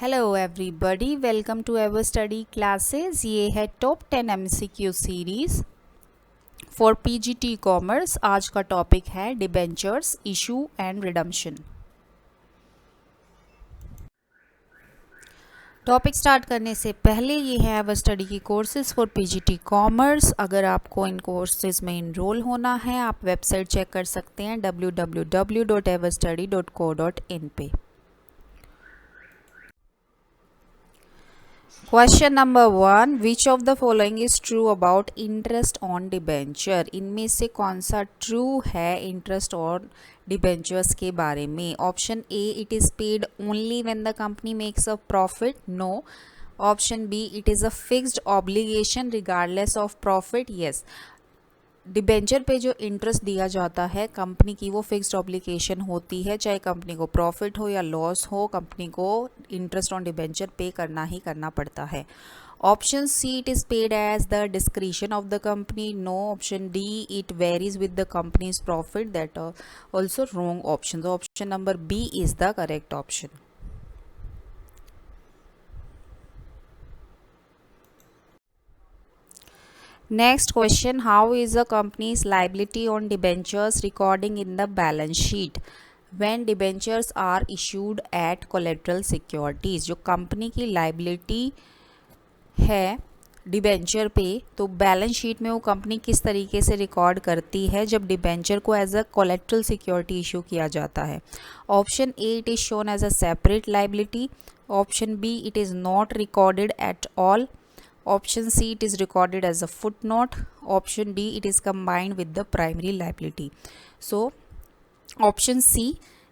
Hello everybody, welcome to ever study classes. ये है top 10 MCQ series for PGT commerce. आज का topic है debentures issue and redemption. Topic start करने से पहले ये है एवर स्टडी की कोर्सेज फॉर पीजीटी कॉमर्स। अगर आपको इन कोर्सेज में इनरोल होना है, आप वेबसाइट चेक कर सकते हैं www.everstudy.co.in पे। Question number 1, which of the following is true about interest on debenture. इनमें से कौन सा ट्रू है इंटरेस्ट ऑन डिबेंचर्स के बारे में। Option A, it is paid only when the company makes a profit. No. Option B, it is a fixed obligation regardless of profit. Yes, debenture पे जो इंटरेस्ट दिया जाता है कंपनी की, वो फिक्स्ड ऑब्लिगेशन होती है। चाहे कंपनी को प्रॉफिट हो या लॉस हो, कंपनी को इंटरेस्ट ऑन डिबेंचर पे करना ही करना पड़ता है। Option C, it is paid as the discretion of the company. No. Option D, it varies with the company's profit. That also wrong option. तो option number B is the correct option. Next question, how is a company's liability on debentures recording in the balance sheet when debentures are issued at collateral securities। जो company की liability है debenture पे, तो balance sheet में वो company किस तरीके से रिकॉर्ड करती है जब डिबेंचर को as a collateral security issue किया जाता है। Option A, it is shown as a separate liability. Option B, it is not recorded at all. Option C, it is recorded as a footnote. Option D, it is combined with the primary liability. So option C,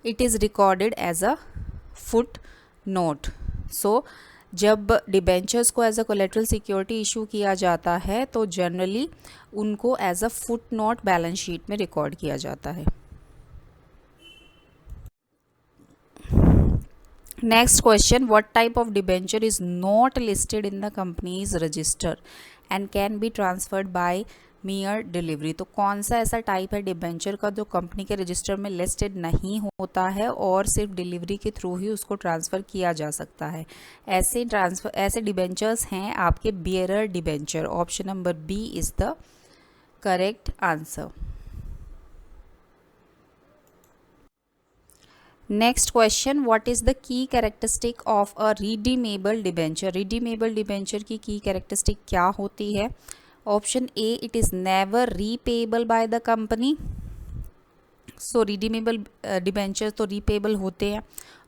it is recorded as a footnote. So जब debentures को as a collateral security issue किया जाता है तो generally उनको as a footnote balance sheet में record किया जाता है। Next question, what type of debenture is not listed in the company's register and can be transferred by mere delivery। तो कौन सा ऐसा टाइप है डिबेंचर का जो कंपनी के रजिस्टर में लिस्टेड नहीं होता है और सिर्फ डिलीवरी के थ्रू ही उसको ट्रांसफ़र किया जा सकता है। ऐसे डिबेंचर्स हैं आपके bearer debenture. Option number B is the correct answer. Next question, what is the key characteristic of a redeemable debenture. Redeemable debenture की कैरेक्टरिस्टिक क्या होती है। Option A, it is never repayable by the company. So redeemable debenture तो repayable होते हैं।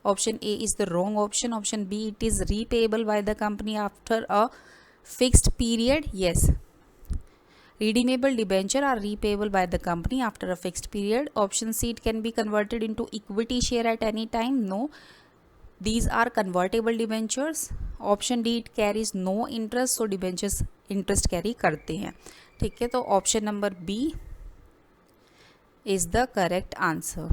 Option A is the wrong option. Option B, it is repayable by the company after a fixed period. Yes, redeemable debenture are repayable by the company after a fixed period. Option C, it can be converted into equity share at any time. No, these are convertible debentures. Option D, it carries no interest, so debentures interest carry करते हैं। ठीक है, तो option number B is the correct answer.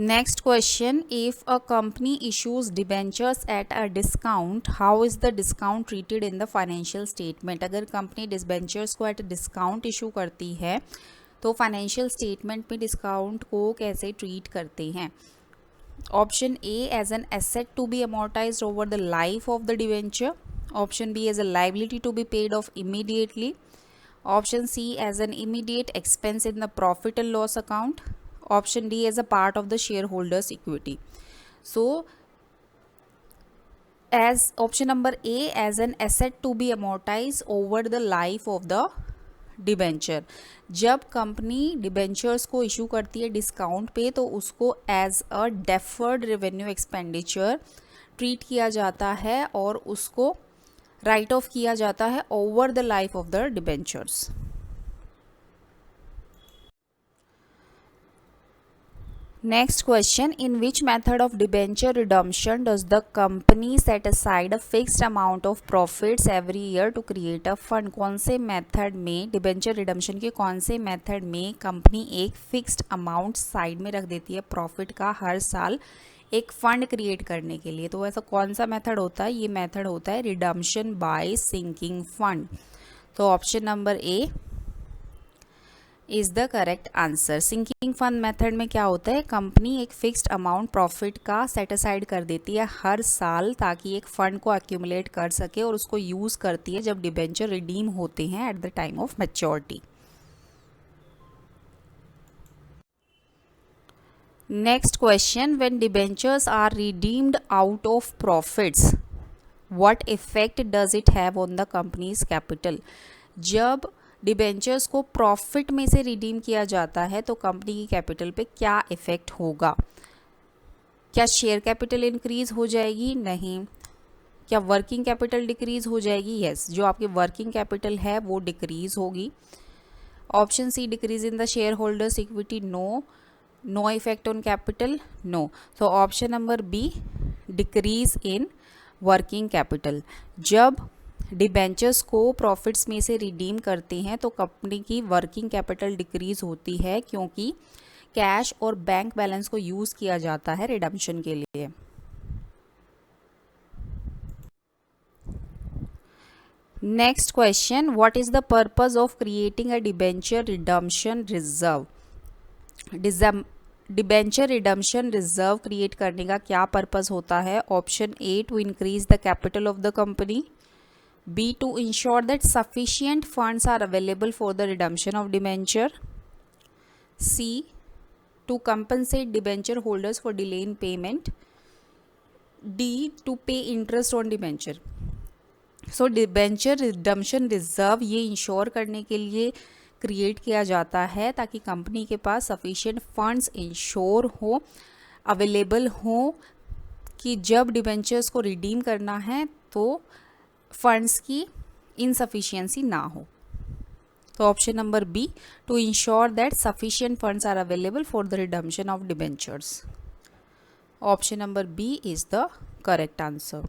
Next question, if a company issues debentures at a discount, how is the discount treated in the financial statement। अगर company debentures को at discount issue करती है तो financial statement में discount को कैसे treat करते हैं। Option A, as an asset to be amortised over the life of the debenture. Option B, as a liability to be paid off immediately. Option C, as an immediate expense in the profit and loss account. Option D, as a part of the shareholders equity. So as option number A, as an asset to be amortized over the life of the debenture. जब company debentures को issue करती है discount पे तो उसको as a deferred revenue expenditure treat किया जाता है और उसको राइट ऑफ किया जाता है over the life of the debentures. Next question, in which method of debenture redemption does the company set aside a fixed amount of profits every year to create a fund। कौन से method में debenture redemption के कौन से method में company एक fixed amount side में रख देती है प्रॉफिट का हर साल एक फंड क्रिएट करने के लिए। तो ऐसा कौन सा मेथड होता है। ये मेथड होता है रिडम्पशन बाय सिंकिंग फंड। तो option number A is the correct answer. Sinking fund method में क्या होता है, कंपनी एक फिक्स्ड अमाउंट प्रॉफिट का सेट असाइड कर देती है हर साल ताकि एक फंड को एक्यूमुलेट कर सके और उसको यूज़ करती है जब डिबेंचर रिडीम होते हैं at the time of maturity. Next question, when debentures are redeemed out of profits what effect does it have on the company's capital. जब डिबेंचर्स को प्रॉफिट में से रिडीम किया जाता है तो कंपनी की कैपिटल पे क्या इफेक्ट होगा। क्या शेयर कैपिटल इंक्रीज हो जाएगी, नहीं। क्या वर्किंग कैपिटल डिक्रीज हो जाएगी, यस। जो आपकी वर्किंग कैपिटल है वो डिक्रीज होगी। Option C, decrease in the share holders equity, no. No effect on capital, no. तो option number B, decrease in working capital. जब डिबेंचर्स को प्रॉफिट्स में से रिडीम करते हैं तो कंपनी की वर्किंग कैपिटल डिक्रीज होती है क्योंकि कैश और बैंक बैलेंस को यूज़ किया जाता है रिडम्पशन के लिए। Next question, what is the purpose of creating a debenture redemption reserve. Debenture redemption reserve create करने का क्या पर्पस होता है। Option A, to increase the capital of the company. B, to ensure that sufficient funds are available for the redemption of debenture. C, to compensate debenture holders for delay in payment. D, to pay interest on debenture. So debenture redemption reserve ये ensure करने के लिए create किया जाता है ताकि company के पास sufficient funds ensure हो, अवेलेबल हो कि जब डिबेंचर्स को रिडीम करना है तो फंड्स की इनसफिशियंसी ना हो। तो option number B, to ensure that sufficient funds are available for the redemption of debentures. Option number B is the correct answer.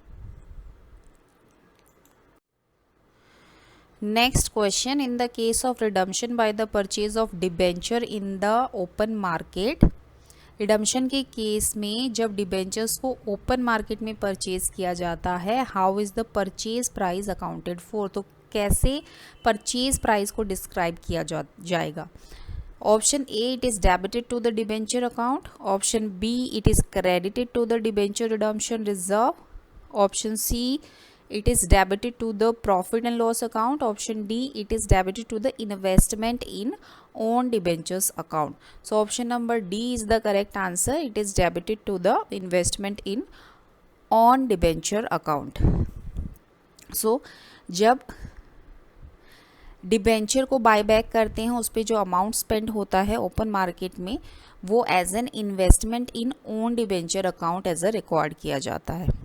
Next question, in the case of redemption by the purchase of debenture in the open market. Redemption के case में जब debentures को open market में purchase किया जाता है, how is the purchase price accounted for. तो कैसे परचेज प्राइस को डिस्क्राइब किया जाएगा। Option A, it is debited to the debenture account. Option B, it is credited to the debenture redemption reserve. Option C, it is debited to the profit and loss account. Option D, it is debited to the investment in own debentures account. So option number D is the correct answer. It is debited to the investment in own debenture account. So जब debenture को buy back करते हैं उस पर जो amount spend होता है open market में वो as an investment in own debenture account as a record किया जाता है।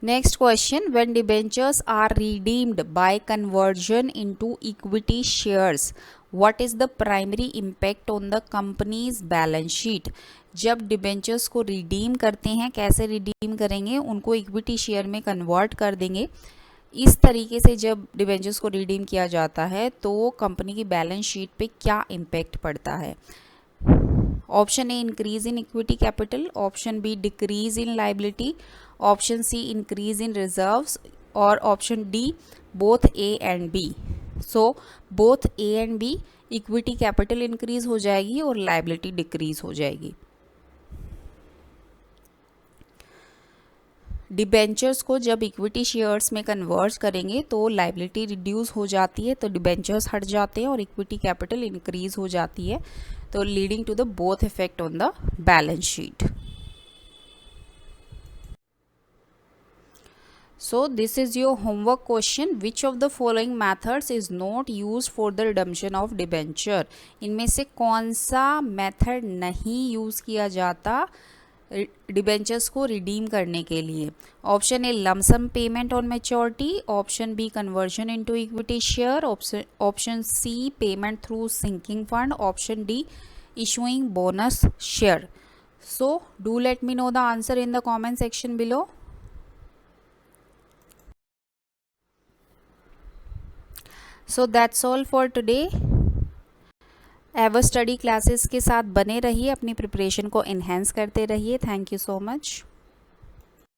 Next question, when debentures are redeemed by conversion into equity shares, what is the primary impact on the company's balance sheet? जब debentures को redeem करते हैं, कैसे redeem करेंगे, उनको इक्विटी शेयर में कन्वर्ट कर देंगे। इस तरीके से जब डिबेंचर्स को रिडीम किया जाता है तो कंपनी की बैलेंस शीट पे क्या इम्पैक्ट पड़ता है। Option A, increase in equity capital. Option B, decrease in liability. Option C, increase in reserves. और option D, both A and B. So both A and B, equity capital increase हो जाएगी और liability decrease हो जाएगी। Debentures को जब equity shares में convert करेंगे तो लाइबिलिटी रिड्यूस हो जाती है, तो डिबेंचर्स हट जाते हैं और इक्विटी कैपिटल इंक्रीज हो जाती है, तो leading to the both effect on the balance sheet. So this is your homework question. Which of the following methods is not used for the redemption of debenture? इनमें से कौन सा method नहीं use किया जाता डिबेंचर्स को redeem करने के लिए। Option A, lump sum payment on maturity. Option B, conversion into equity share. Option C, payment through sinking fund. Option D, issuing bonus share. So do let me know the answer in the comment section below. So that's all for today. Ever study classes के साथ बने रहिए, अपनी preparation को enhance करते रहिए। Thank you so much.